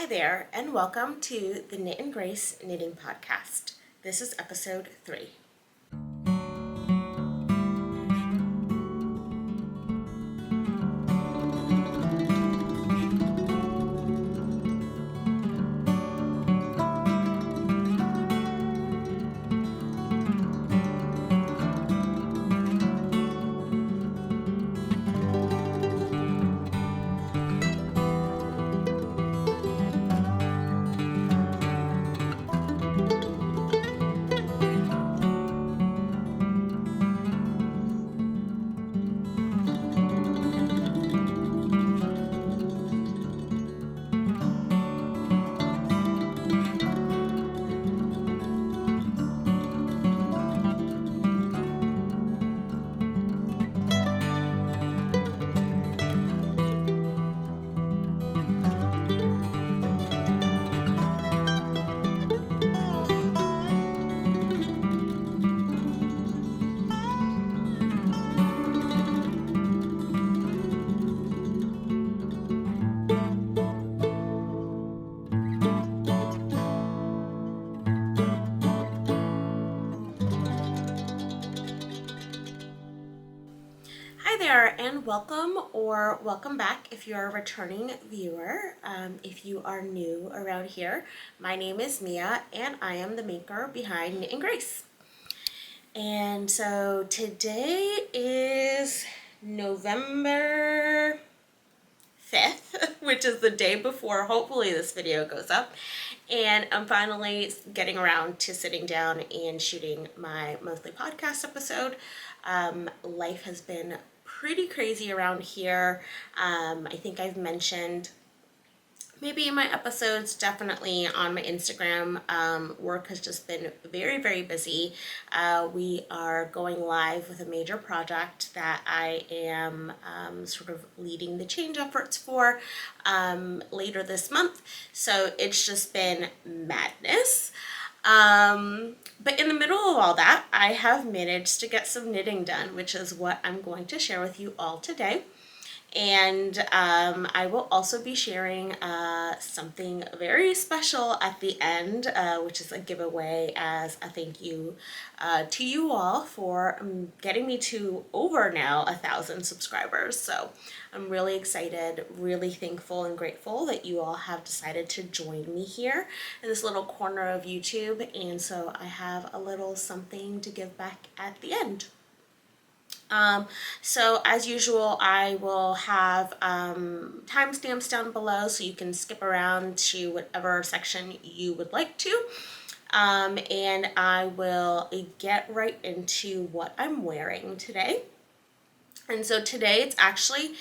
Hi there, and welcome to the Knit and Grace Knitting Podcast. This is episode 3. Hi there, and welcome or welcome back if you're a returning viewer. If you are new around here, my name is Mia, and I am the maker behind Knit and Grace. And so today is November 5th, which is the day before hopefully this video goes up, and I'm finally getting around to sitting down and shooting my monthly podcast episode. Life has been pretty crazy around here. I think I've mentioned maybe in my episodes, definitely on my Instagram, work has just been very, very busy. We are going live with a major project that I am sort of leading the change efforts for later this month. So it's just been madness. But in the middle of all that, I have managed to get some knitting done, which is what I'm going to share with you all today. And I will also be sharing something very special at the end, which is a giveaway as a thank you to you all for getting me to over now 1,000 subscribers. So I'm really excited, really thankful and grateful that you all have decided to join me here in this little corner of YouTube. And so I have a little something to give back at the end. So as usual, I will have timestamps down below so you can skip around to whatever section you would like to. And I will get right into what I'm wearing today. And so today it's actually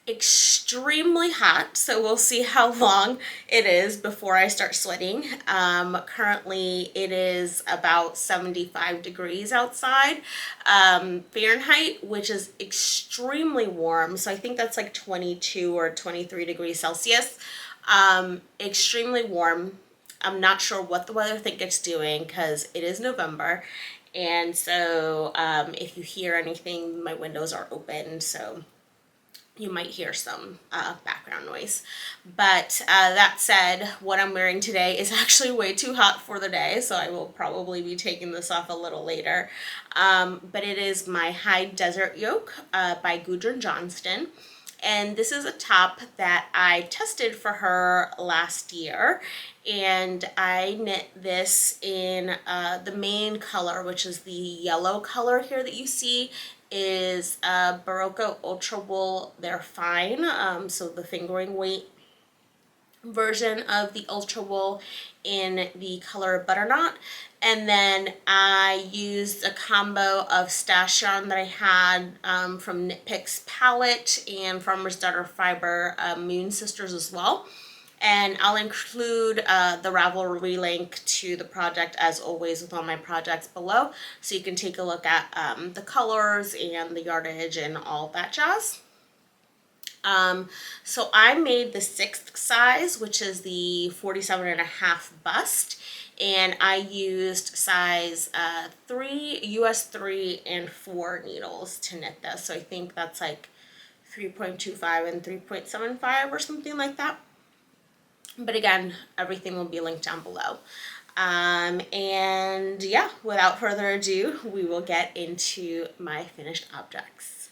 extremely hot, so we'll see how long it is before I start sweating. Currently it is about 75 degrees outside Fahrenheit, which is extremely warm. So I think that's like 22 or 23 degrees Celsius. Extremely warm. I'm not sure what the weather think it's doing because it is November. And so if you hear anything, my windows are open, so you might hear some background noise. But that said, what I'm wearing today is actually way too hot for the day, so I will probably be taking this off a little later. But it is my High Desert Yoke by Gudrun Johnston. And this is a top that I tested for her last year. And I knit this in the main color, which is the yellow color here that you see, is Barocco Ultra Wool. They're fine, so the fingering weight version of the Ultra Wool in the color Butternut. And then I used a combo of stash yarn that I had from Knit Picks palette and Farmer's Daughter Fiber Moon Sisters as well. And I'll include the Ravelry link to the project, as always, with all my projects below, so you can take a look at the colors and the yardage and all that jazz. So I made the 6th size, which is the 47.5 bust, and I used size 3, US 3 and 4 needles to knit this. So I think that's like 3.25 and 3.75 or something like that. But again, everything will be linked down below. And yeah, without further ado, we will get into my finished objects.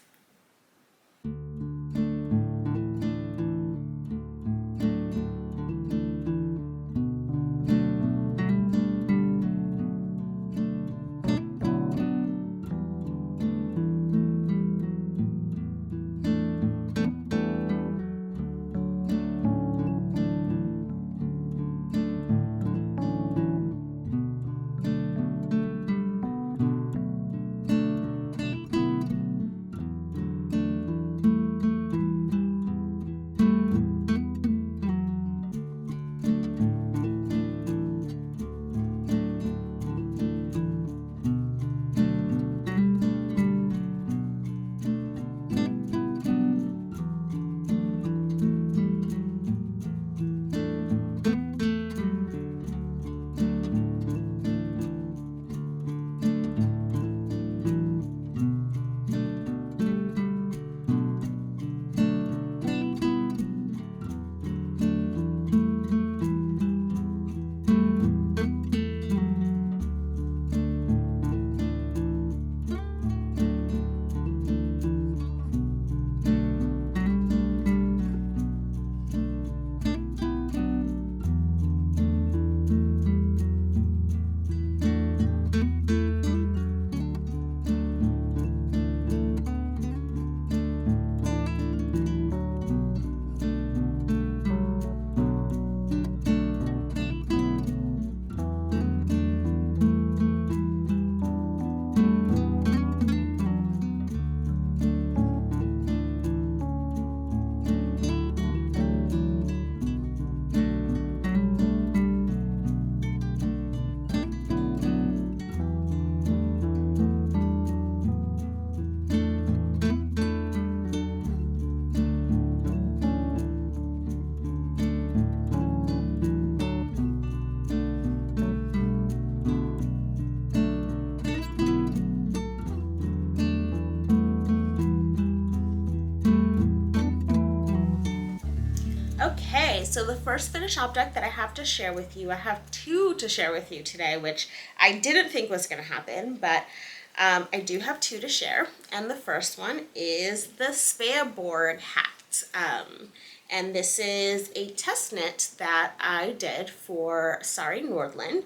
Okay, so the first finished object that I have to share with you, I have two to share with you today, which I didn't think was going to happen, but I do have two to share. And the first one is the Sveaborg Hat. And this is a test knit that I did for Sari Nordland.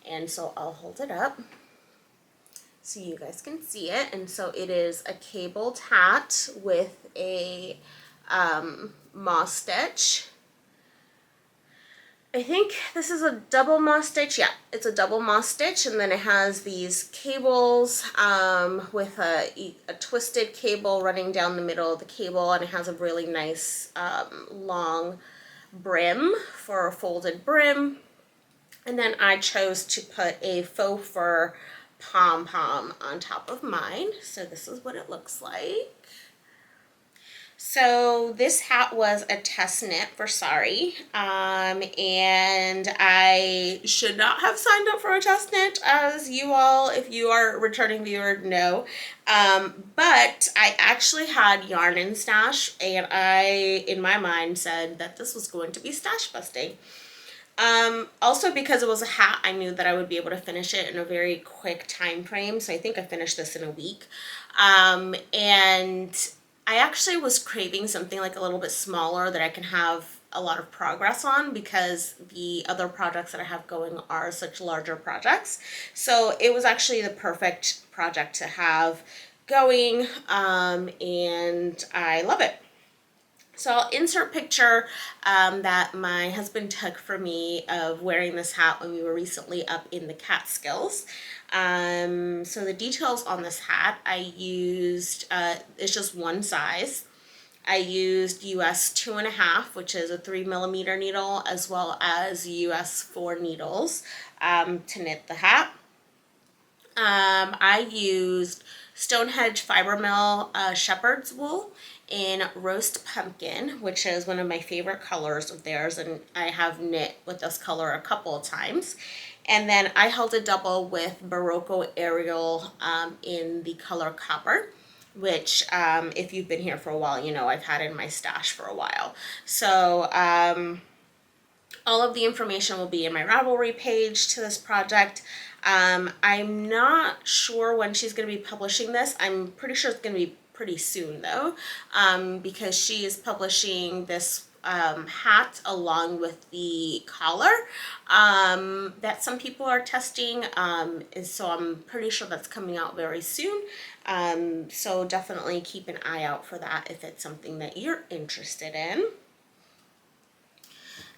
And so I'll hold it up so you guys can see it. And so it is a cabled hat with a moss stitch. I think this is a double moss stitch. Yeah, it's a double moss stitch, and then it has these cables with a twisted cable running down the middle of the cable, and it has a really nice long brim for a folded brim. And then I chose to put a faux fur pom-pom on top of mine. So this is what it looks like. So this hat was a test knit for Sari, and I should not have signed up for a test knit, as you all, if you are a returning viewer, know. But I actually had yarn in stash, and I, in my mind, said that this was going to be stash busting. Also because it was a hat, I knew that I would be able to finish it in a very quick time frame, so I think I finished this in a week. And I actually was craving something like a little bit smaller that I can have a lot of progress on, because the other projects that I have going are such larger projects. So it was actually the perfect project to have going, and I love it. So I'll insert picture that my husband took for me of wearing this hat when we were recently up in the Catskills. So the details on this hat, I used, it's just one size. I used US 2.5, which is a 3mm needle, as well as US 4 needles to knit the hat. I used Stonehenge Fiber Mill shepherd's wool in roast pumpkin, which is one of my favorite colors of theirs, and I have knit with this color a couple of times. And then I held a double with Barocco Ariel in the color copper, which if you've been here for a while, you know I've had in my stash for a while. So All of the information will be in my Ravelry page to this project. I'm not sure when she's going to be publishing this. I'm pretty sure it's going to be pretty soon though, because she is publishing this hat along with the collar that some people are testing, and so I'm pretty sure that's coming out very soon. So definitely keep an eye out for that if it's something that you're interested in.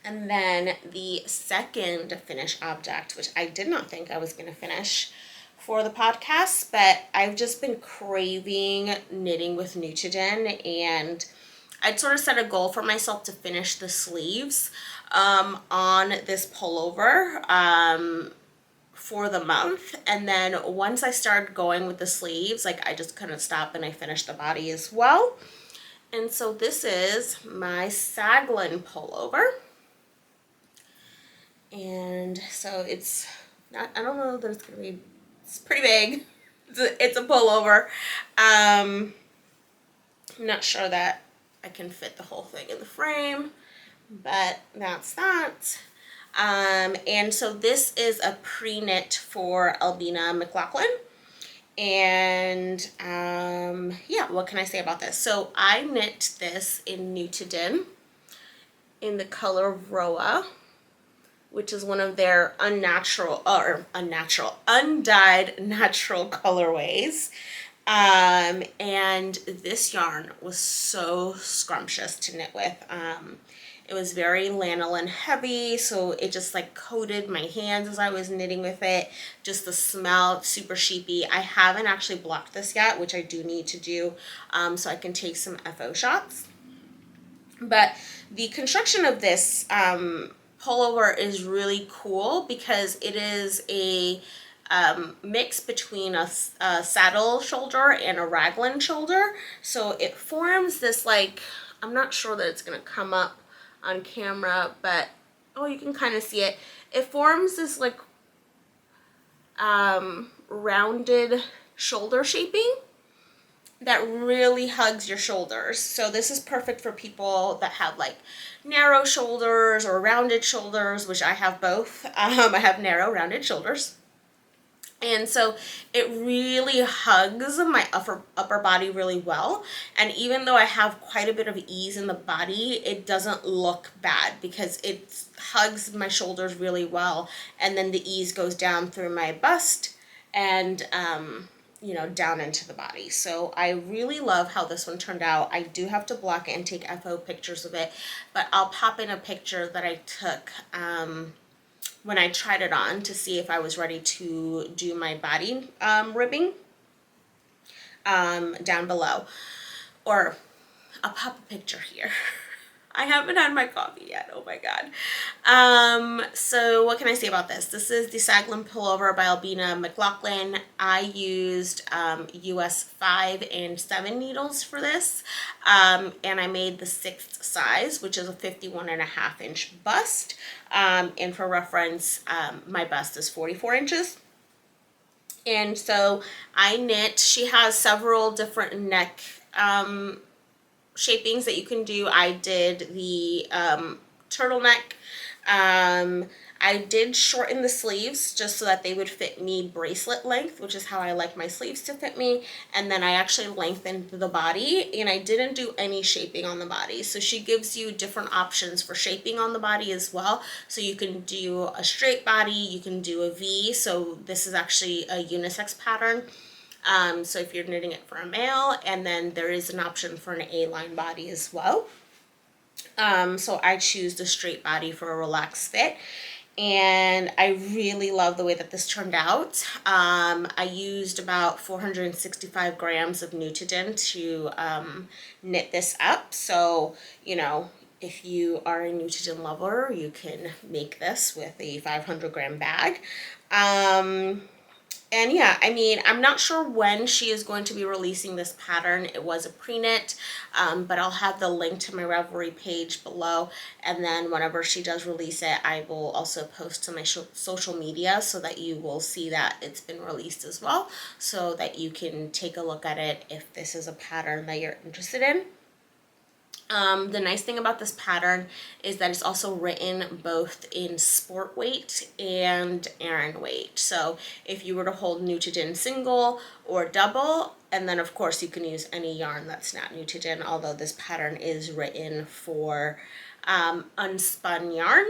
And then the second finished object, which I did not think I was going to finish for the podcast, but I've just been craving knitting with Nutiden, and I'd sort of set a goal for myself to finish the sleeves on this pullover for the month. And then once I started going with the sleeves, like I just couldn't stop, and I finished the body as well. And so this is my Saglan Pullover. And so it's not, I don't know that it's going to be, it's pretty big. It's a pullover. I'm not sure that I can fit the whole thing in the frame, but that's that. And so this is a pre-knit for Albina McLaughlin. And yeah, what can I say about this? So I knit this in Nutiden in the color Roa, which is one of their undyed natural colorways. And this yarn was so scrumptious to knit with. It was very lanolin heavy, so it just like coated my hands as I was knitting with it. Just the smell, super sheepy. I haven't actually blocked this yet, which I do need to do, so I can take some FO shots. But the construction of this pullover is really cool because it is a mix between a saddle shoulder and a raglan shoulder. So it forms this, like, I'm not sure that it's going to come up on camera, but oh, you can kind of see it. It forms this like rounded shoulder shaping that really hugs your shoulders. So this is perfect for people that have like narrow shoulders or rounded shoulders, which I have both. I have narrow rounded shoulders. And so it really hugs my upper body really well. And even though I have quite a bit of ease in the body, it doesn't look bad because it hugs my shoulders really well. And then the ease goes down through my bust and you know, down into the body. So I really love how this one turned out. I do have to block it and take FO pictures of it, but I'll pop in a picture that I took when I tried it on to see if I was ready to do my body ribbing down below. Or I'll pop a picture here. I haven't had my coffee yet. Oh my god. So what can I say about this? This is the Saglan Pullover by Albina McLaughlin. I used US 5 and 7 needles for this. And I made the 6th size, which is a 51.5-inch bust. And for reference, my bust is 44 inches. And so I knit, she has several different neck shapings that you can do. I did the turtleneck. I did shorten the sleeves just so that they would fit me bracelet length, which is how I like my sleeves to fit me. And then I actually lengthened the body, and I didn't do any shaping on the body. So she gives you different options for shaping on the body as well. So you can do a straight body, you can do a V. So this is actually a unisex pattern. So if you're knitting it for a male, and then there is an option for an A-line body as well. So I choose the straight body for a relaxed fit. And I really love the way that this turned out. I used about 465 grams of Nutiden to knit this up. So, you know, if you are a Nutiden lover, you can make this with a 500 gram bag. And yeah, I mean, I'm not sure when she is going to be releasing this pattern. It was a pre-knit, but I'll have the link to my Ravelry page below. And then whenever she does release it, I will also post to my social media so that you will see that it's been released as well, so that you can take a look at it if this is a pattern that you're interested in. The nice thing about this pattern is that it's also written both in sport weight and Aran weight. So if you were to hold Nutiden single or double, and then of course you can use any yarn that's not Nutiden, although this pattern is written for unspun yarn.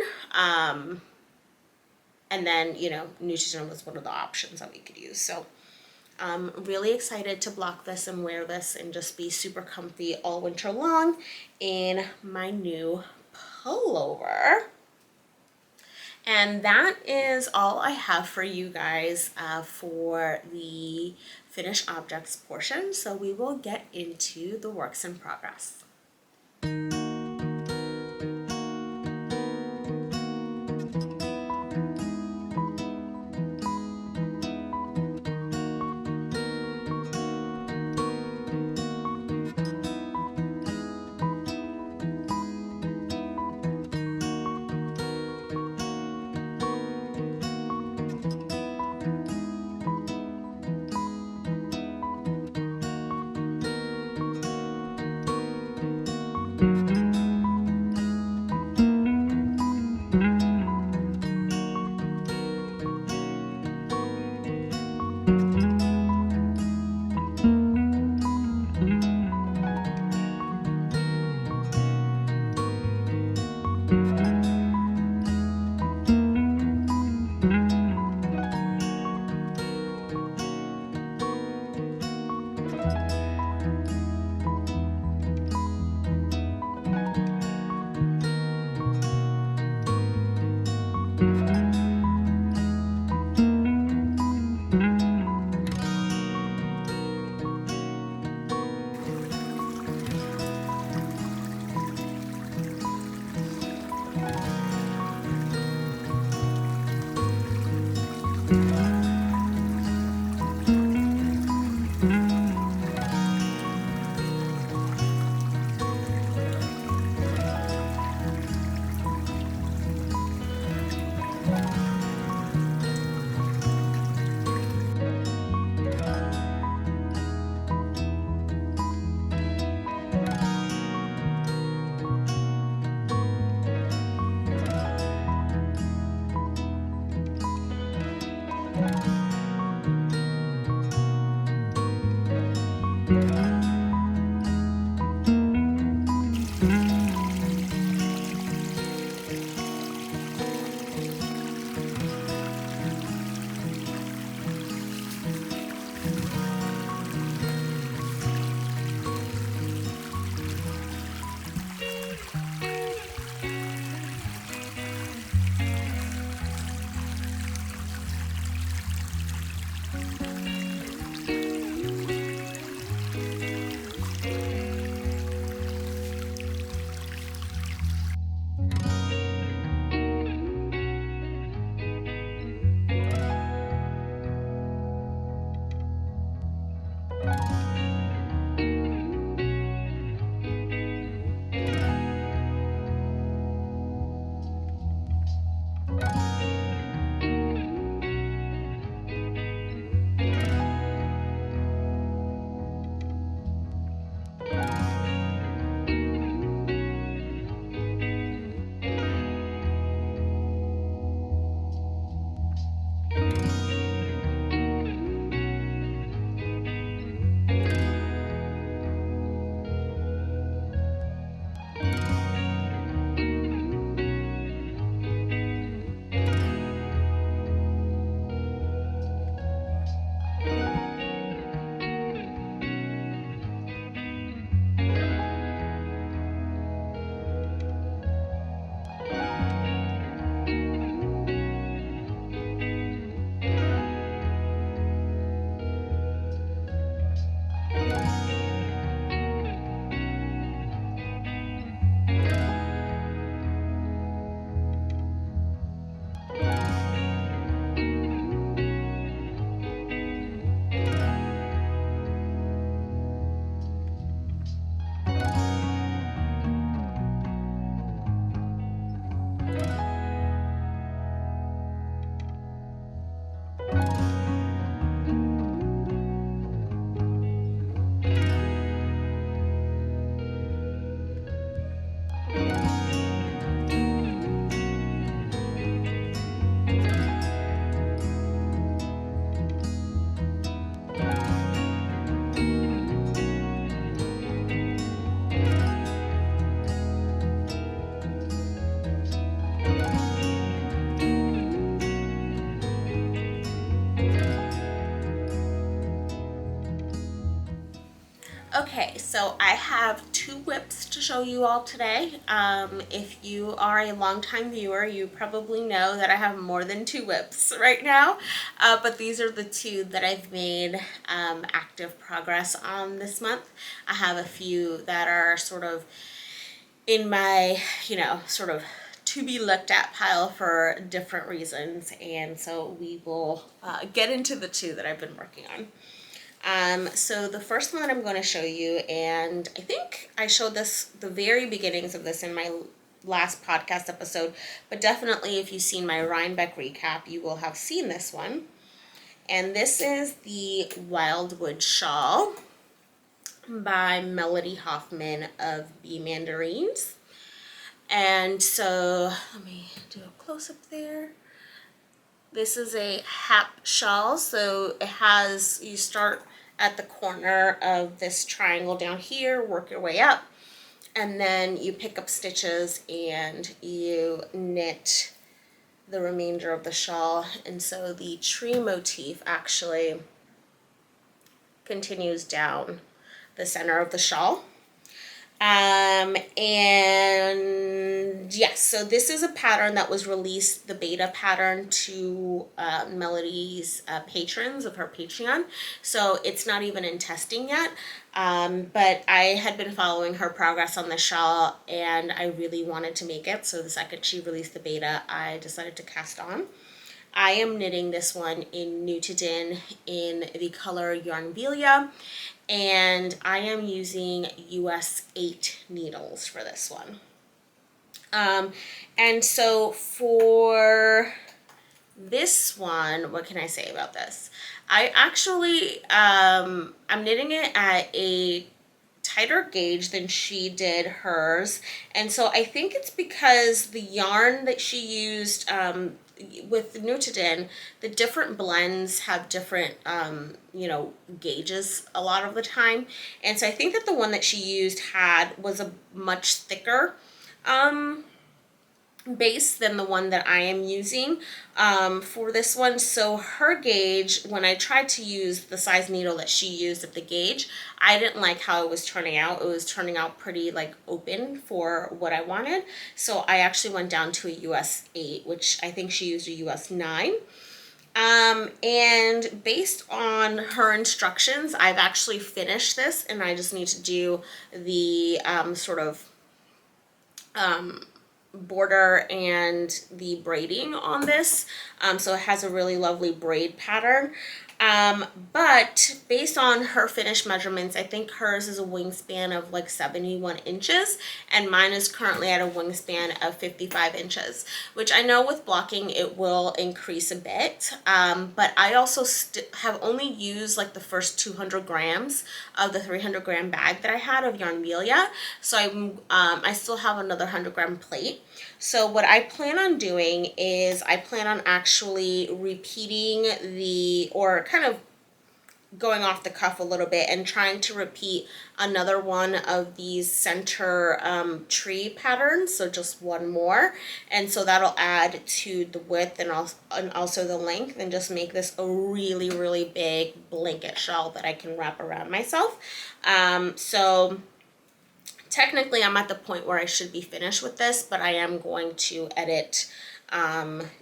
And then, you know, Nutiden was one of the options that we could use. So I'm really excited to block this and wear this and just be super comfy all winter long in my new pullover. And that is all I have for you guys for the finished objects portion. So we will get into the works in progress. So I have 2 whips to show you all today. If you are a longtime viewer, you probably know that I have more than 2 whips right now, but these are the 2 that I've made active progress on this month. I have a few that are sort of in my, sort of to be looked at pile for different reasons, and so we will get into the 2 that I've been working on. So the first one that I'm going to show you, and I think I showed this, the very beginnings of this in my last podcast episode, but definitely if you've seen my Rhinebeck recap, you will have seen this one. And this is the Wildwood Shawl by Melody Hoffman of Bee Mandarins. And so let me do a close-up there. This is a hap shawl, so it has, you start at the corner of this triangle down here, work your way up, and then you pick up stitches and you knit the remainder of the shawl. And so the tree motif actually continues down the center of the shawl. And yes, so this is a pattern that was released, the beta pattern, to Melody's patrons of her Patreon. So it's not even in testing yet, but I had been following her progress on the shawl and I really wanted to make it. So the second she released the beta, I decided to cast on. I am knitting this one in Knitand in the color Yarnvelia, and I am using US 8 needles for this one. And so for this one, what can I say about this? I actually, I'm knitting it at a tighter gauge than she did hers, and so I think it's because the yarn that she used with Knitand, the different blends have different gauges a lot of the time, and so I think that the one that she used was a much thicker base than the one that I am using for this one. So her gauge, when I tried to use the size needle that she used at the gauge, I didn't like how it was turning out. It was turning out pretty like open for what I wanted. So I actually went down to a US 8, which I think she used a US 9. And based on her instructions, I've actually finished this, and I just need to do the border and the braiding on this. So it has a really lovely braid pattern. But based on her finished measurements, I think hers is a wingspan of like 71 inches, and mine is currently at a wingspan of 55 inches, which I know with blocking it will increase a bit. But I also have only used like the first 200 grams of the 300 gram bag that I had of Yarnvelia. So I still have another 100 gram plate. So what I plan on doing is I plan on actually repeating or kind of going off the cuff a little bit and trying to repeat another one of these center tree patterns, so just one more, and so that'll add to the width and also the length, and just make this a really, really big blanket shawl that I can wrap around myself. So technically I'm at the point where I should be finished with this, but I am going to edit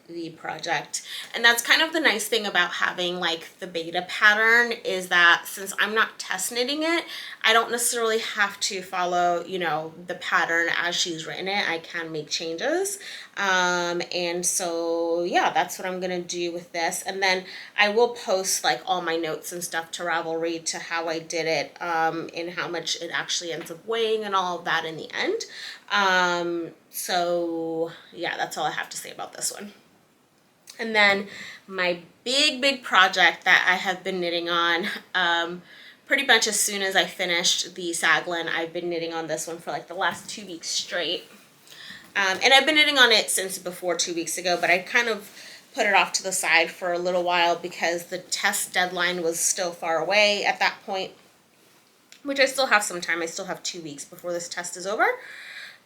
the project. And that's kind of the nice thing about having like the beta pattern, is that since I'm not test knitting it, I don't necessarily have to follow, the pattern as she's written it. I can make changes. And so yeah, that's what I'm gonna do with this. And then I will post like all my notes and stuff to Ravelry to how I did it, and how much it actually ends up weighing and all of that in the end. So yeah, that's all I have to say about this one. And then my big project that I have been knitting on, pretty much as soon as I finished the Saglan, I've been knitting on this one for like the last 2 weeks straight. And I've been knitting on it since before 2 weeks ago, but I kind of put it off to the side for a little while because the test deadline was still far away at that point, which I still have some time. I still have 2 weeks before this test is over.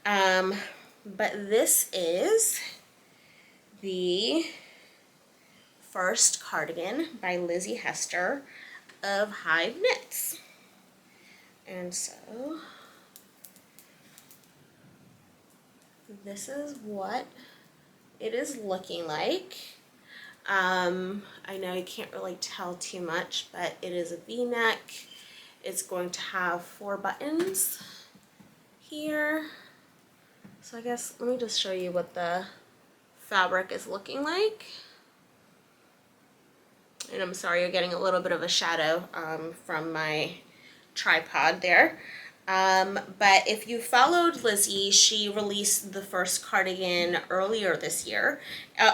But this is the First Cardigan by Lizzie Hester of Hive Knits. And so this is what it is looking like. I know you can't really tell too much, but it is a V-neck. It's going to have 4 buttons here. So I guess let me just show you what the fabric is looking like. And I'm sorry you're getting a little bit of a shadow from my tripod there. But if you followed Lizzie, she released the first cardigan earlier this year,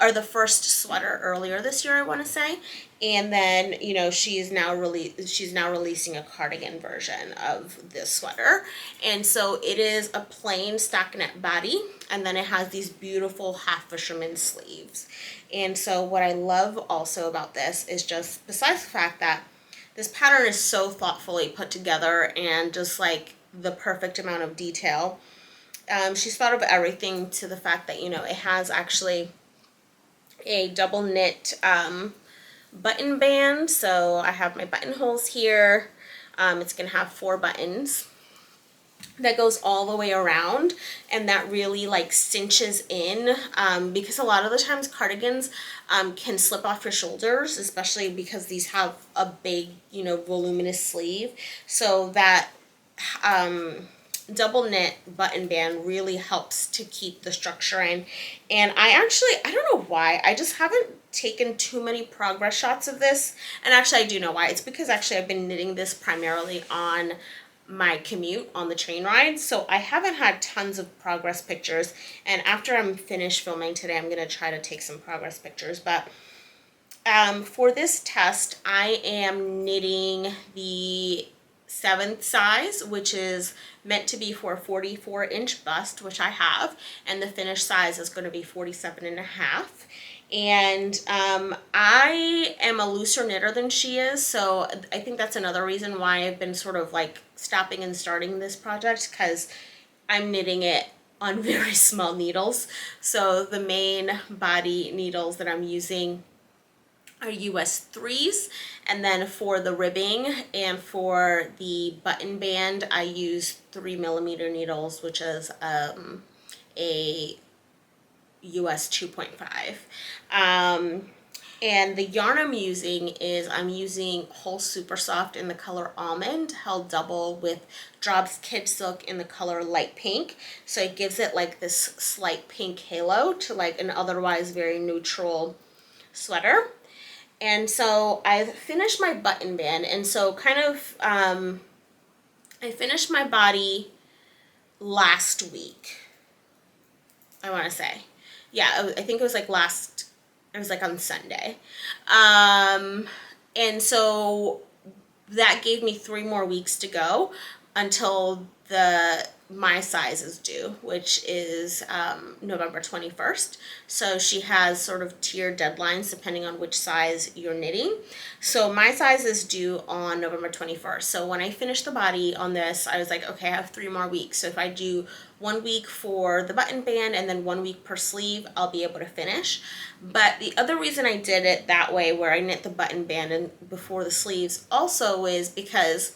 or the first sweater earlier this year, I want to say. And then, you know, she's now releasing a cardigan version of this sweater. And so it is a plain stockinette body, and then it has these beautiful half fisherman sleeves. And so what I love also about this is just, besides the fact that this pattern is so thoughtfully put together and just like the perfect amount of detail. She's thought of everything to the fact that, you know, it has actually a double knit button band. So I have my buttonholes here. It's going to have 4 buttons that goes all the way around, and that really like cinches in, because a lot of the times cardigans can slip off your shoulders, especially because these have a big, you know, voluminous sleeve. So that double knit button band really helps to keep the structure in. And I don't know why, I just haven't taken too many progress shots of this. And actually I do know why. It's because actually I've been knitting this primarily on my commute on the train ride, so I haven't had tons of progress pictures. And after I'm finished filming today, I'm gonna try to take some progress pictures. But for this test, I am knitting the 7th size, which is meant to be for a 44-inch bust, which I have, and the finished size is going to be 47.5. And I am a looser knitter than she is, so I think that's another reason why I've been sort of like stopping and starting this project, because I'm knitting it on very small needles. So the main body needles that I'm using are US 3s, and then for the ribbing and for the button band I use 3mm needles, which is a US 2.5. And the yarn I'm using Whole Super Soft in the color Almond, held double with Drops Kid Silk in the color Light Pink. So it gives it like this slight pink halo to like an otherwise very neutral sweater. And so I've finished my button band, and so kind of I finished my body last week, I want to say. Yeah, I think it was like on Sunday. And so that gave me 3 more weeks to go until my size is due, which is November 21st. So she has sort of tiered deadlines depending on which size you're knitting. So my size is due on November 21st. So when I finished the body on this, I was like, okay, I have 3 more weeks. So if I do 1 week for the button band and then 1 week per sleeve, I'll be able to finish. But the other reason I did it that way, where I knit the button band and before the sleeves, also is because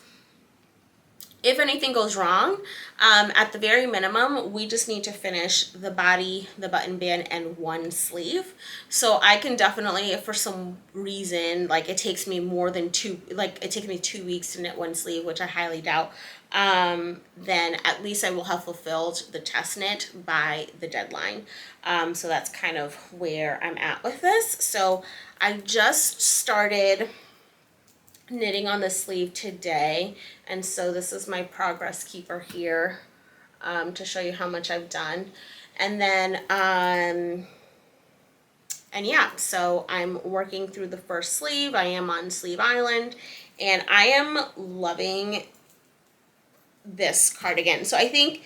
if anything goes wrong, at the very minimum, we just need to finish the body, the button band, and 1 sleeve. So I can definitely, if for some reason, like it takes me more than 2, like it takes me 2 weeks to knit 1 sleeve, which I highly doubt, then at least I will have fulfilled the test knit by the deadline. So that's kind of where I'm at with this. So I just started knitting on the sleeve today, and so this is my progress keeper here, to show you how much I've done. And then and yeah, so I'm working through the first sleeve. I am on Sleeve Island, and I am loving this cardigan. So I think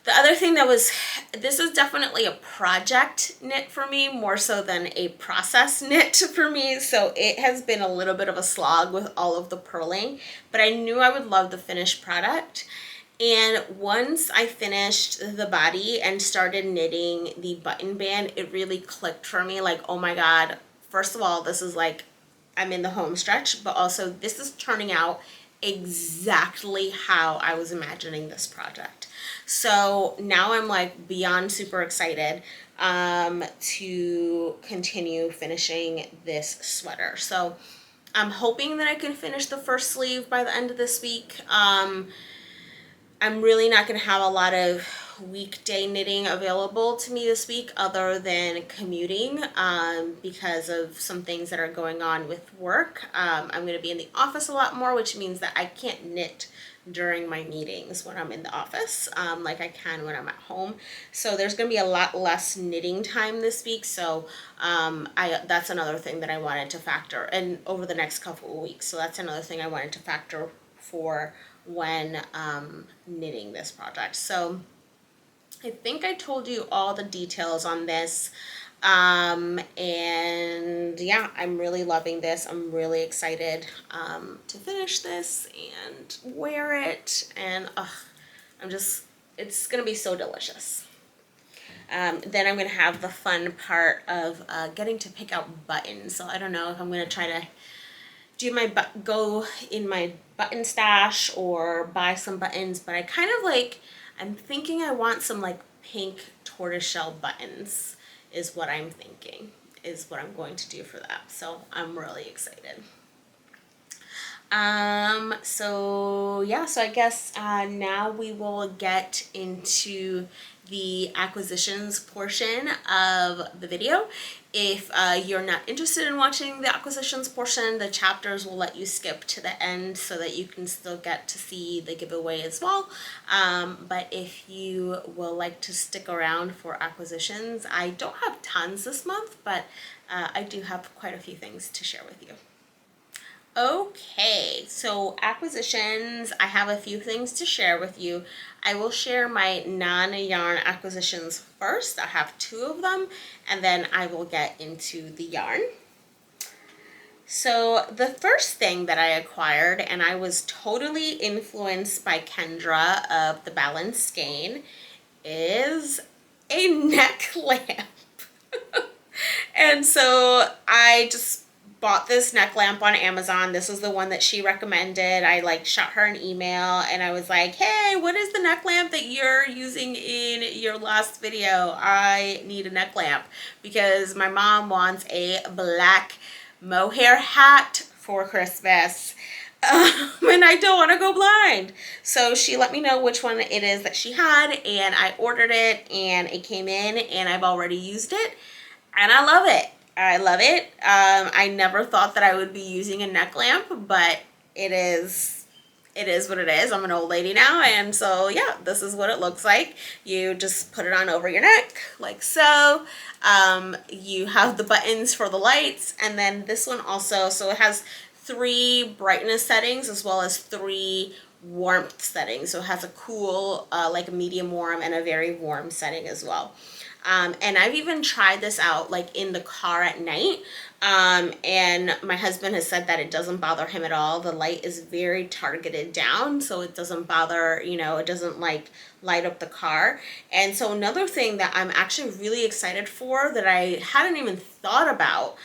the other thing this is definitely a project knit for me, more so than a process knit for me. So it has been a little bit of a slog with all of the purling, but I knew I would love the finished product. And once I finished the body and started knitting the button band, it really clicked for me. Like, oh my God, first of all, this is like, I'm in the home stretch, but also this is turning out exactly how I was imagining this project. So now I'm like beyond super excited to continue finishing this sweater. So I'm hoping that I can finish the first sleeve by the end of this week. I'm really not going to have a lot of weekday knitting available to me this week other than commuting because of some things that are going on with work. I'm going to be in the office a lot more, which means that I can't knit during my meetings when I'm in the office like I can when I'm at home. So there's going to be a lot less knitting time this week. So that's another thing that I wanted to factor in over the next couple of weeks. So that's another thing I wanted to factor for when knitting this project. So I think I told you all the details on this. And yeah, I'm really loving this. I'm really excited to finish this and wear it. And it's gonna be so delicious. Then I'm gonna have the fun part of getting to pick out buttons. So I don't know if I'm gonna try to do go in my button stash or buy some buttons, but I kind of like, I'm thinking I want some like pink tortoiseshell buttons is what I'm thinking is what I'm going to do for that. So I'm really excited. So yeah, so I guess now we will get into the acquisitions portion of the video. If you're not interested in watching the acquisitions portion, the chapters will let you skip to the end so that you can still get to see the giveaway as well. But if you will like to stick around for acquisitions, I don't have tons this month, but I do have quite a few things to share with you. Okay, so acquisitions, I have a few things to share with you. I will share my non-yarn acquisitions first. I have 2 of them, and then I will get into the yarn. So the first thing that I acquired, and I was totally influenced by Kendra of the Balanced Skein, is a neck lamp. And so I just bought this neck lamp on Amazon. This was the one that she recommended. I like shot her an email and I was like, hey, what is the neck lamp that you're using in your last video? I need a neck lamp because my mom wants a black mohair hat for Christmas. And I don't want to go blind. So she let me know which one it is that she had, and I ordered it and it came in and I've already used it and I love it. I love it. I never thought that I would be using a neck lamp, but it is what it is. I'm an old lady now, and so yeah, this is what it looks like. You just put it on over your neck like so. You have the buttons for the lights, and then this one also, so it has 3 brightness settings as well as 3 warmth settings. So it has a cool, like a medium warm and a very warm setting as well. And I've even tried this out like in the car at night. And my husband has said that it doesn't bother him at all. The light is very targeted down, so it doesn't bother, you know, it doesn't like light up the car. And so another thing that I'm actually really excited for that I hadn't even thought about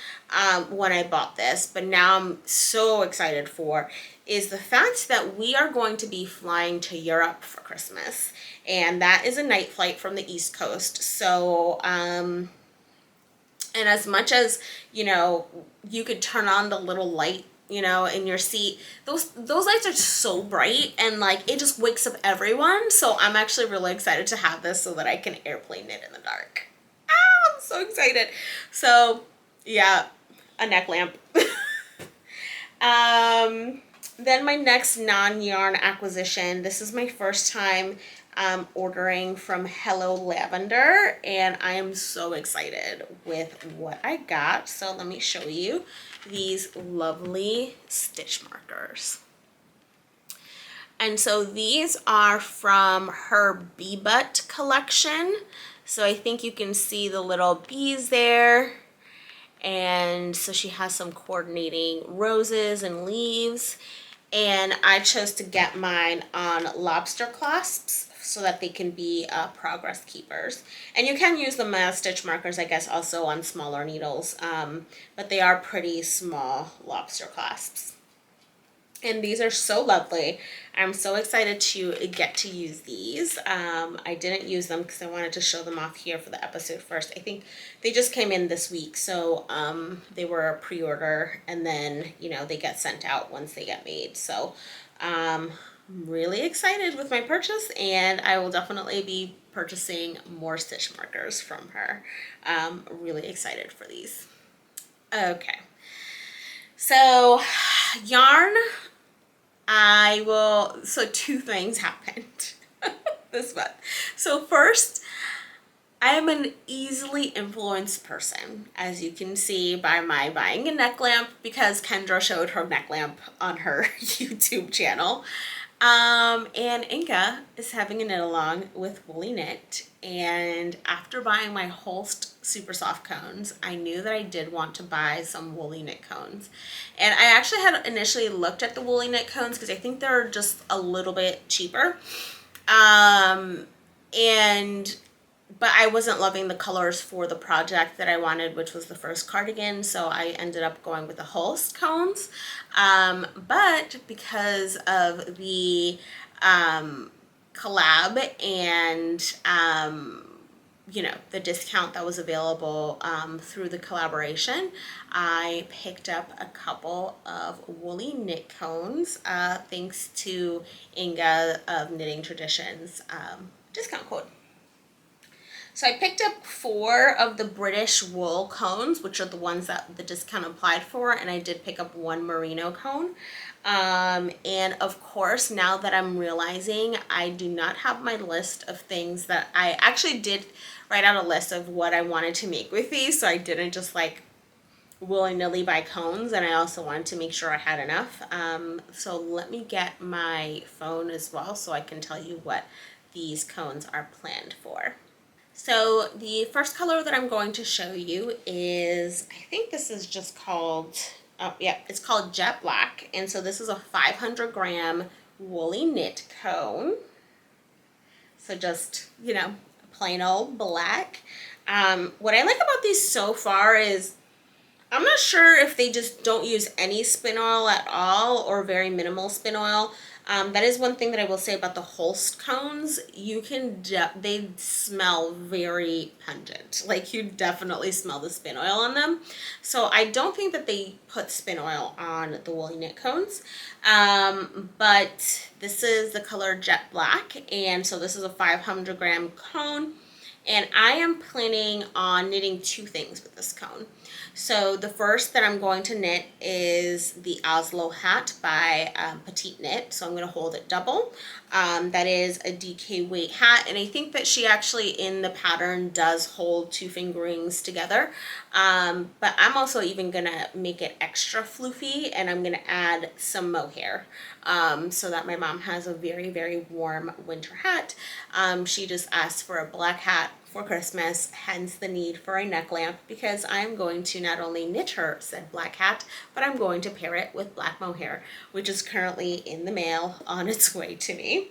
when I bought this, but now I'm so excited for, is the fact that we are going to be flying to Europe for Christmas. And that is a night flight from the East Coast. So, and as much as, you know, you could turn on the little light, you know, in your seat, those lights are so bright and like it just wakes up everyone. So I'm actually really excited to have this so that I can airplane knit in the dark. Ah, I'm so excited. So yeah, a neck lamp. Then my next non-yarn acquisition, this is my first time ordering from Hello Lavender, and I am so excited with what I got. So let me show you these lovely stitch markers. And so these are from her Bee Butt collection. So I think you can see the little bees there. And so she has some coordinating roses and leaves. And I chose to get mine on lobster clasps so that they can be progress keepers. And you can use them as stitch markers, I guess, also on smaller needles, but they are pretty small lobster clasps. And these are so lovely. I'm so excited to get to use these. I didn't use them because I wanted to show them off here for the episode first. I think they just came in this week, so they were a pre-order, and then, you know, they get sent out once they get made. So I'm really excited with my purchase, and I will definitely be purchasing more stitch markers from her. Really excited for these. Okay. So yarn, so two things happened this month. So first, I am an easily influenced person, as you can see by my buying a neck lamp, because Kendra showed her neck lamp on her YouTube channel. And Inga is having a knit along with Woolly Knit, and after buying my Holst super soft cones, I knew that I did want to buy some Woolly Knit cones. And I actually had initially looked at the Woolly Knit cones because I think they're just a little bit cheaper. But I wasn't loving the colors for the project that I wanted, which was the First Cardigan, so I ended up going with the Holst cones. But because of the collab and you know, the discount that was available through the collaboration, I picked up a couple of Woolly Knit cones thanks to Inga of Knitting Traditions discount code. So I picked up 4 of the British wool cones, which are the ones that the discount applied for, and I did pick up 1 merino cone. And of course, now that I'm realizing I do not have my list of things that I actually did write out a list of what I wanted to make with these, so I didn't just like willy-nilly buy cones, and I also wanted to make sure I had enough. So let me get my phone as well so I can tell you what these cones are planned for. So the first color that I'm going to show you is, I think this is just called, oh yeah, it's called Jet Black. And so this is a 500 gram Woolly Knit cone. So just, you know, plain old black. What I like about these so far is I'm not sure if they just don't use any spin oil at all or very minimal spin oil. That is one thing that I will say about the Holst cones. You can, they smell very pungent. Like you definitely smell the spin oil on them. So I don't think that they put spin oil on the Woolly Knit cones. But this is the color Jet Black. And so this is a 500 gram cone. And I am planning on knitting 2 things with this cone. So the first that I'm going to knit is the Oslo Hat by Petite Knit. So I'm going to hold it double. That is a DK weight hat, and I think that she actually in the pattern does hold 2 fingerings together. But I'm also even going to make it extra floofy, and I'm going to add some mohair so that my mom has a very, very warm winter hat. She just asked for a black hat for Christmas, hence the need for a neck lamp, because I'm going to not only knit her said black hat, but I'm going to pair it with black mohair, which is currently in the mail on its way to me.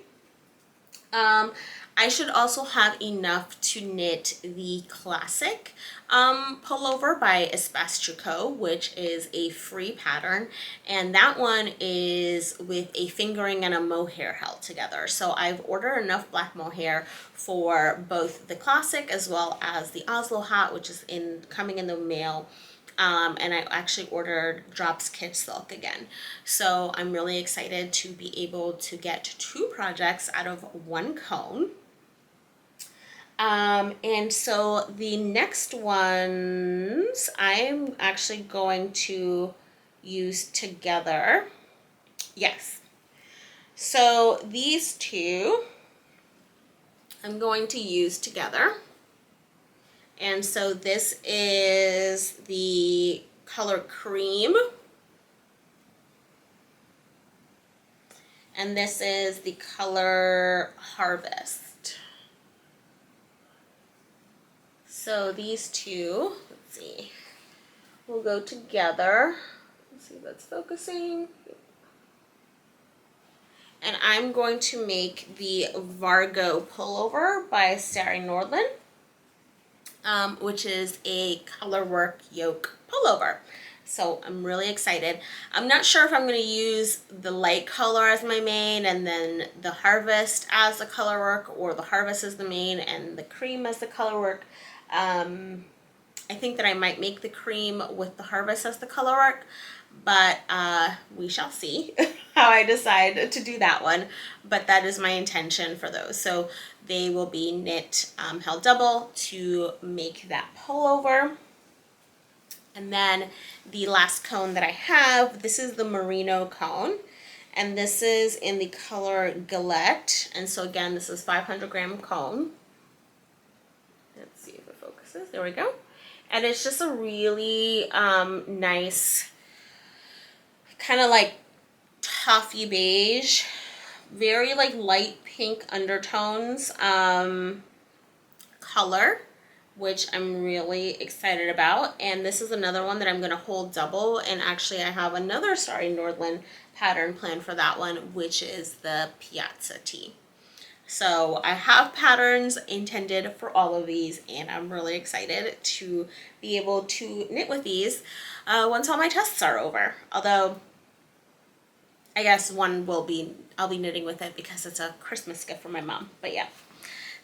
I should also have enough to knit the classic pullover by Espace Tricot, which is a free pattern, and that one is with a fingering and a mohair held together. So I've ordered enough black mohair for both the classic as well as the Oslo Hat, which is coming in the mail. And I actually ordered Drops Kit Silk again. So I'm really excited to be able to get 2 projects out of 1 cone. And so the next ones I'm actually going to use together. Yes. So these 2 I'm going to use together. And so this is the color Cream. And this is the color Harvest. So these 2, let's see, will go together. Let's see if that's focusing. And I'm going to make the Vargo Pullover by Sari Nordland, which is a colorwork yoke pullover. So I'm really excited. I'm not sure if I'm going to use the light color as my main and then the harvest as the color work, or the harvest as the main and the cream as the color work. I think that I might make the cream with the harvest as the color work, but we shall see how I decide to do that one. But that is my intention for those. So they will be knit held double to make that pullover. And then the last cone that I have, this is the merino cone, and this is in the color Galette. And so again, this is 500-gram cone. Let's see if it focuses. There we go. And it's just a really nice, kind of like toffee beige, very like light pink undertones color, which I'm really excited about. And this is another one that I'm going to hold double, and actually I have another Starry Nordland pattern planned for that one, which is the Piazza Tee. So I have patterns intended for all of these, and I'm really excited to be able to knit with these once all my tests are over. Although I guess one will be, I'll be knitting with it because it's a Christmas gift for my mom. But yeah.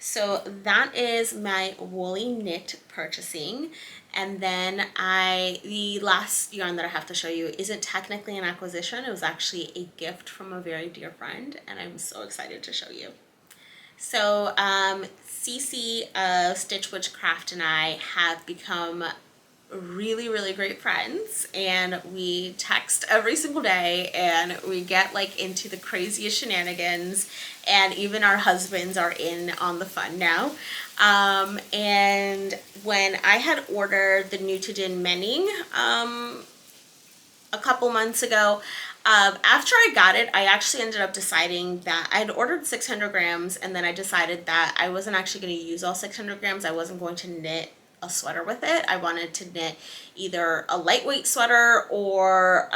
So that is my woolly knit purchasing. And then the last yarn that I have to show you isn't technically an acquisition. It was actually a gift from a very dear friend, and I'm so excited to show you. So Cece of Stitch Witchcraft and I have become really, really great friends, and we text every single day, and we get like into the craziest shenanigans, and even our husbands are in on the fun now. And when I had ordered the Nutidin Menning a couple months ago, after I got it, I actually ended up deciding that I had ordered 600 grams, and then I decided that I wasn't actually going to use all 600 grams. I wasn't going to knit a sweater with it. I wanted to knit either a lightweight sweater or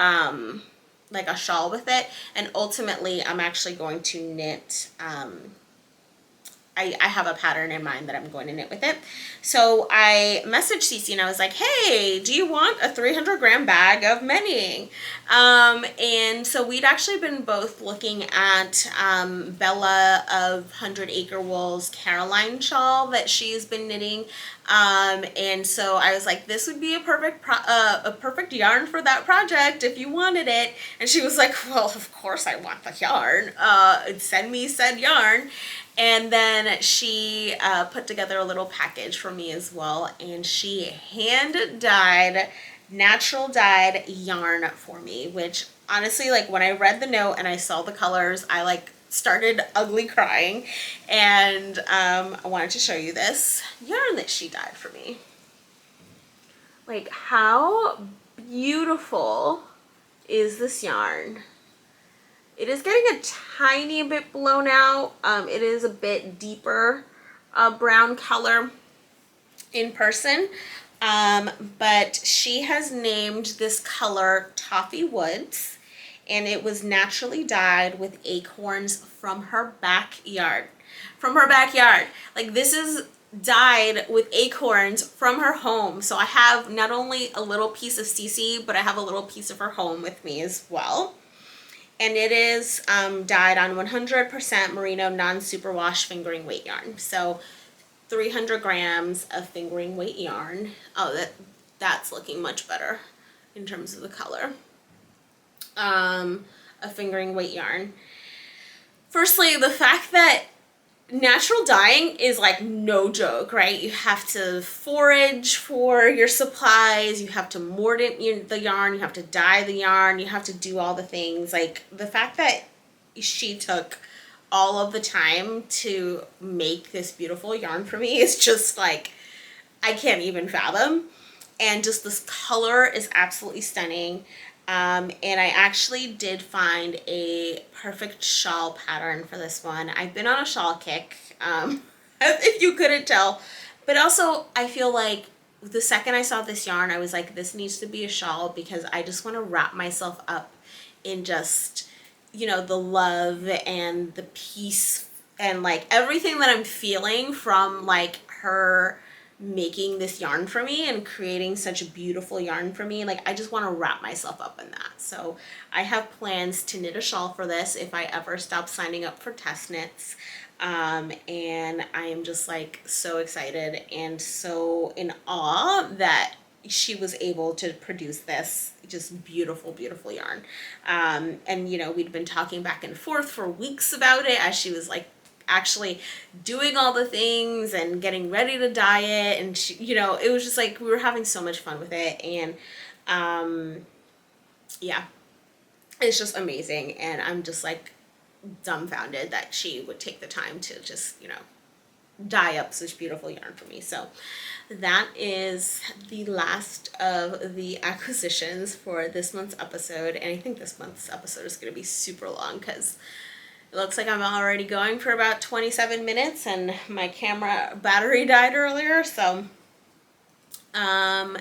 like a shawl with it, and ultimately I'm actually going to knit I have a pattern in mind that I'm going to knit with it. So I messaged Cece and I was like, hey, do you want a 300-gram bag of menning? And so we'd actually been both looking at Bella of 100 Acre Wool's Caroline shawl that she's been knitting. And so I was like, this would be a perfect yarn for that project if you wanted it. And she was like, well, of course I want the yarn. Send me said yarn. And then she put together a little package for me as well, and she hand-dyed, natural dyed yarn for me, which honestly, like when I read the note and I saw the colors, I like started ugly crying. And I wanted to show you this yarn that she dyed for me. Like, how beautiful is this yarn? It is getting a tiny bit blown out. It is a bit deeper brown color in person. But she has named this color Toffee Woods, and it was naturally dyed with acorns from her backyard. From her backyard. Like, this is dyed with acorns from her home. So I have not only a little piece of Cece, but I have a little piece of her home with me as well. And it is dyed on 100% merino non-superwash fingering weight yarn. So 300 grams of fingering weight yarn. Oh, that's looking much better in terms of the color. A fingering weight yarn. Firstly, the fact that natural dyeing is like no joke, right? You have to forage for your supplies, you have to mordant the yarn, you have to dye the yarn, you have to do all the things. Like, the fact that she took all of the time to make this beautiful yarn for me is just like, I can't even fathom. And just this color is absolutely stunning. And I actually did find a perfect shawl pattern for this one. I've been on a shawl kick, if you couldn't tell. But also, I feel like the second I saw this yarn, I was like, this needs to be a shawl, because I just want to wrap myself up in just, you know, the love and the peace and like everything that I'm feeling from like her making this yarn for me and creating such a beautiful yarn for me. Like, I just want to wrap myself up in that. So I have plans to knit a shawl for this if I ever stop signing up for test knits. And I am just like so excited and so in awe that she was able to produce this just beautiful, beautiful yarn. And you know, we'd been talking back and forth for weeks about it as she was like actually doing all the things and getting ready to dye it. And she, you know, it was just like we were having so much fun with it. And yeah, it's just amazing. And I'm just like dumbfounded that she would take the time to just, you know, dye up such beautiful yarn for me. So that is the last of the acquisitions for this month's episode. And I think this month's episode is going to be super long because it looks like I'm already going for about 27 minutes and my camera battery died earlier. So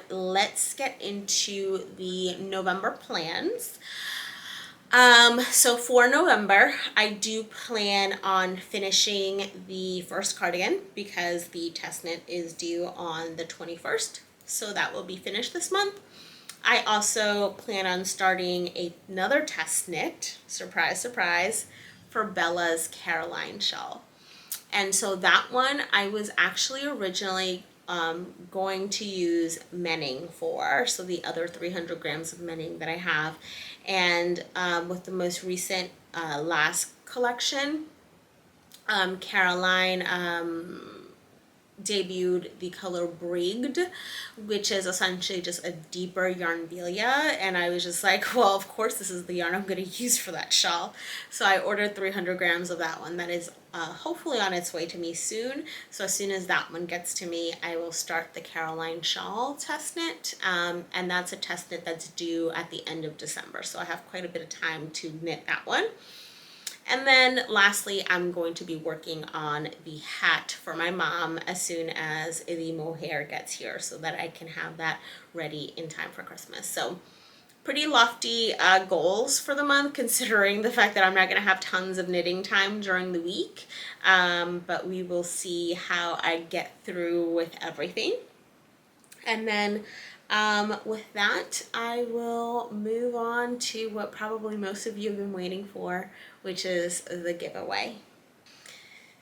let's get into the November plans. So for November, I do plan on finishing the first cardigan because the test knit is due on the 21st. So that will be finished this month. I also plan on starting another test knit, surprise, surprise, for Bella's Caroline shawl. And so that one I was actually originally going to use menning for, so the other 300 grams of menning that I have. And with the most recent last collection, Caroline debuted the color Brigged, which is essentially just a deeper yarnvelia, and I was just like, well, of course this is the yarn I'm going to use for that shawl. So I ordered 300 grams of that one. That is hopefully on its way to me soon. So as soon as that one gets to me, I will start the Caroline shawl test knit, and that's a test knit that's due at the end of December, so I have quite a bit of time to knit that one. And then lastly, I'm going to be working on the hat for my mom as soon as the mohair gets here so that I can have that ready in time for Christmas. So pretty lofty goals for the month, considering the fact that I'm not going to have tons of knitting time during the week. But we will see how I get through with everything. And then with that, I will move on to what probably most of you have been waiting for, which is the giveaway.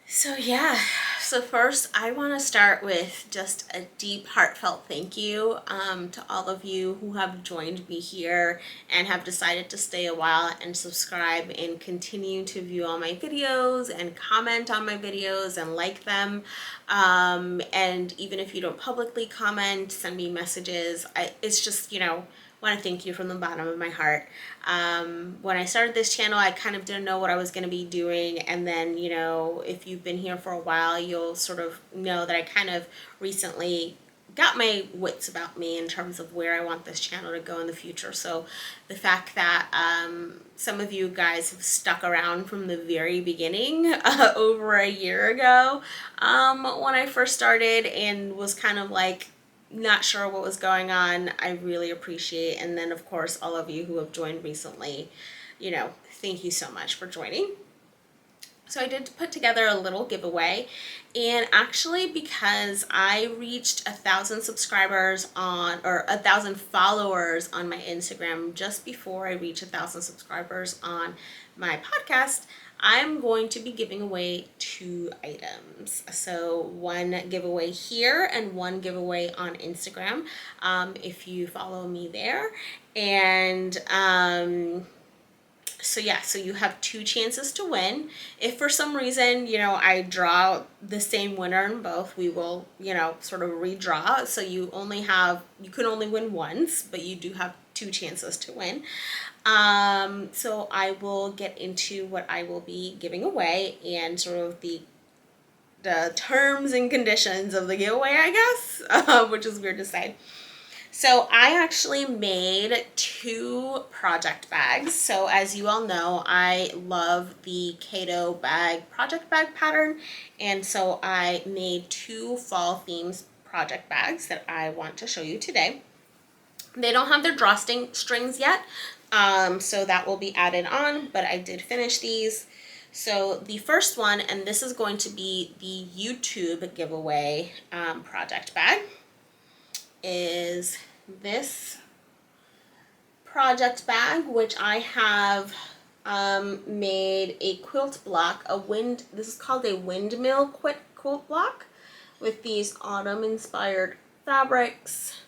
So yeah, so first I want to start with just a deep heartfelt thank you to all of you who have joined me here and have decided to stay a while and subscribe and continue to view all my videos and comment on my videos and like them. And even if you don't publicly comment, send me messages. It's just, you know, want to thank you from the bottom of my heart. When I started this channel, I kind of didn't know what I was going to be doing, and then, you know, if you've been here for a while, you'll sort of know that I kind of recently got my wits about me in terms of where I want this channel to go in the future. So the fact that some of you guys have stuck around from the very beginning, over a year ago, when I first started and was kind of like not sure what was going on, I really appreciate. And then of course all of you who have joined recently, you know, thank you so much for joining. So I did put together a little giveaway, and actually because I reached 1,000 subscribers on, or 1,000 followers on my Instagram just before I reach 1,000 subscribers on my podcast, I'm going to be giving away 2 items. So one giveaway here and one giveaway on Instagram, if you follow me there. And so yeah, so you have 2 chances to win. If for some reason, you know, I draw the same winner in both, we will, you know, sort of redraw. So you can only win once, but you do have 2 chances to win. So I will get into what I will be giving away and sort of the terms and conditions of the giveaway, I guess, which is weird to say. So I actually made 2 project bags. So as you all know, I love the Kato bag project bag pattern, and so I made 2 fall themes project bags that I want to show you today. They don't have their drawstring strings yet, so that will be added on, but I did finish these. So the first one, and this is going to be the YouTube giveaway project bag, is this project bag, which I have made a quilt block, this is called a windmill quilt block with these autumn inspired fabrics.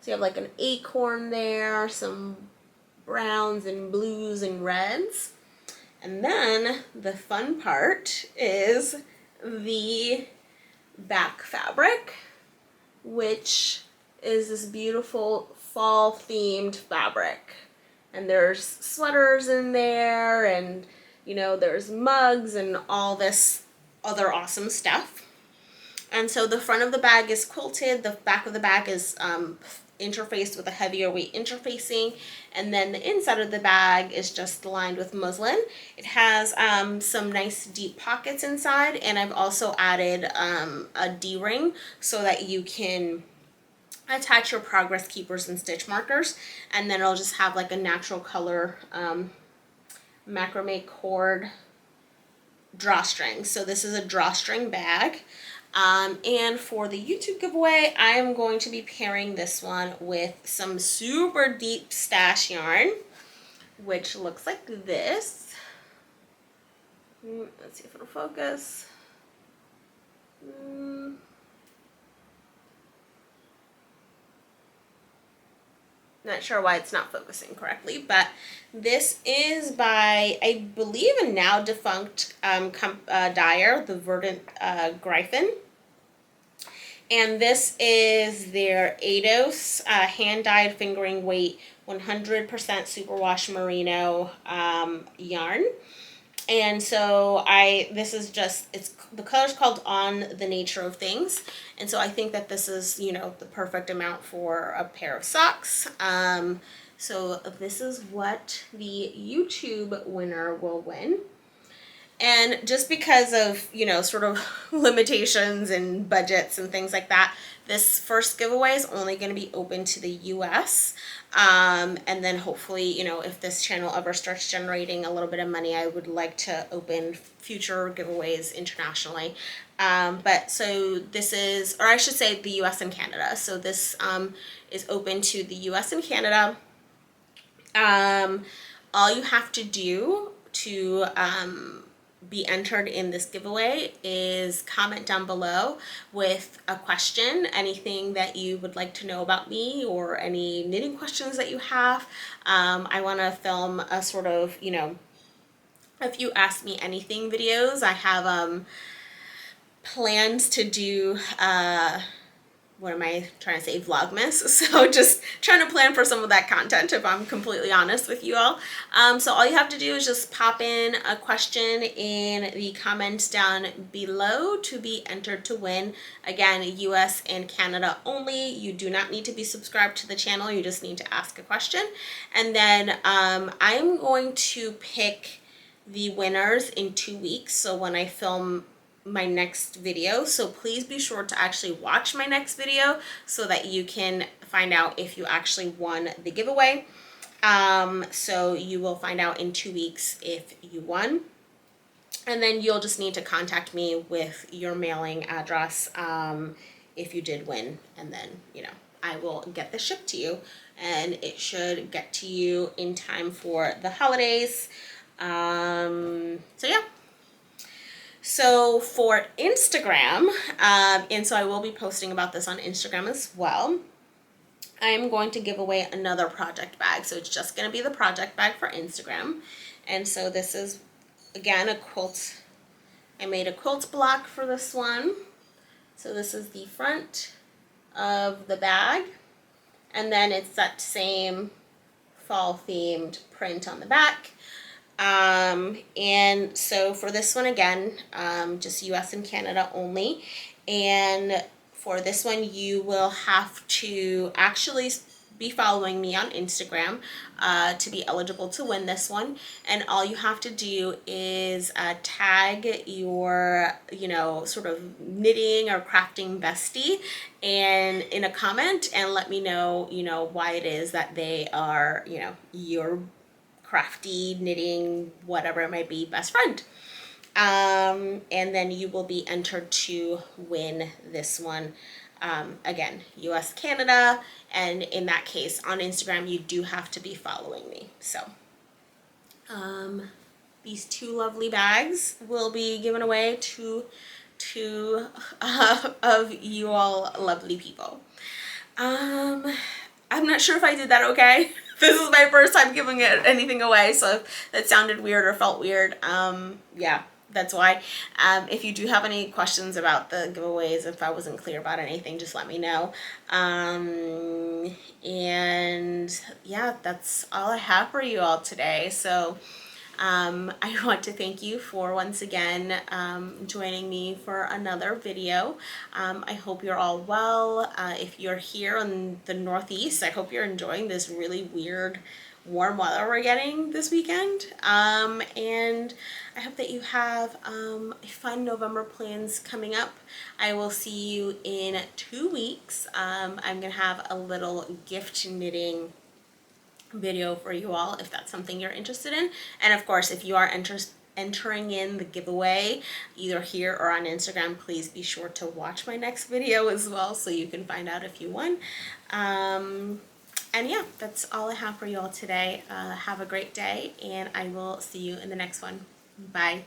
So you have like an acorn there, some browns and blues and reds. And then the fun part is the back fabric, which is this beautiful fall themed fabric. And there's sweaters in there, and you know, there's mugs and all this other awesome stuff. And so the front of the bag is quilted, the back of the bag is interfaced with a heavier weight interfacing, and then the inside of the bag is just lined with muslin. It has some nice deep pockets inside, and I've also added a D-ring so that you can attach your progress keepers and stitch markers, and then it'll just have like a natural color macrame cord drawstring. So this is a drawstring bag. And for the YouTube giveaway, I am going to be pairing this one with some super deep stash yarn, which looks like this. Let's see if it'll focus. Not sure why it's not focusing correctly, but this is by, I believe, a now defunct dyer, the Verdant Gryphon. And this is their ADOS hand-dyed fingering weight 100% superwash merino yarn. And so this is just, the color's called On the Nature of Things. And so I think that this is, you know, the perfect amount for a pair of socks. So this is what the YouTube winner will win. And just because of, you know, sort of limitations and budgets and things like that, this first giveaway is only going to be open to the US. And then hopefully, you know, if this channel ever starts generating a little bit of money, I would like to open future giveaways internationally. But so this is, or I should say the US and Canada. So this is open to the US and Canada. All you have to do to be entered in this giveaway is comment down below with a question, anything that you would like to know about me or any knitting questions that you have. I want to film a sort of, you know, if you ask me anything videos. I have plans to do what am I trying to say, Vlogmas. So just trying to plan for some of that content, if I'm completely honest with you all. So all you have to do is just pop in a question in the comments down below to be entered to win. Again, US and Canada only. You do not need to be subscribed to the channel. You just need to ask a question. And then I'm going to pick the winners in 2 weeks. So when I film my next video, so please be sure to actually watch my next video so that you can find out if you actually won the giveaway. So you will find out in 2 weeks if you won, and then you'll just need to contact me with your mailing address if you did win, and then, you know, I will get this shipped to you, and it should get to you in time for the holidays. So yeah. So for Instagram, and so I will be posting about this on Instagram as well, I'm going to give away another project bag. So it's just going to be the project bag for Instagram. And so this is, again, a quilt. I made a quilt block for this one. So this is the front of the bag. And then it's that same fall themed print on the back. And so for this one, again, just US and Canada only. And for this one, you will have to actually be following me on Instagram to be eligible to win this one. And all you have to do is tag your, you know, sort of knitting or crafting bestie and in a comment, and let me know, you know, why it is that they are, you know, your crafty, knitting, whatever it might be, best friend. and then you will be entered to win this one. Again, US, Canada, and in that case on Instagram you do have to be following me. So these two lovely bags will be given away to two of you all lovely people. I'm not sure if I did that okay. This is my first time giving anything away, so if that sounded weird or felt weird, yeah, that's why. If you do have any questions about the giveaways, if I wasn't clear about anything, just let me know. And yeah, that's all I have for you all today. So I want to thank you for once again joining me for another video. I hope you're all well. If you're here in the Northeast, I hope you're enjoying this really weird warm weather we're getting this weekend. And I hope that you have fun November plans coming up. I will see you in 2 weeks. I'm going to have a little gift knitting video for you all if that's something you're interested in. And of course, if you are entering in the giveaway either here or on Instagram, please be sure to watch my next video as well so you can find out if you won. And yeah, that's all I have for you all today. Have a great day, and I will see you in the next one. Bye.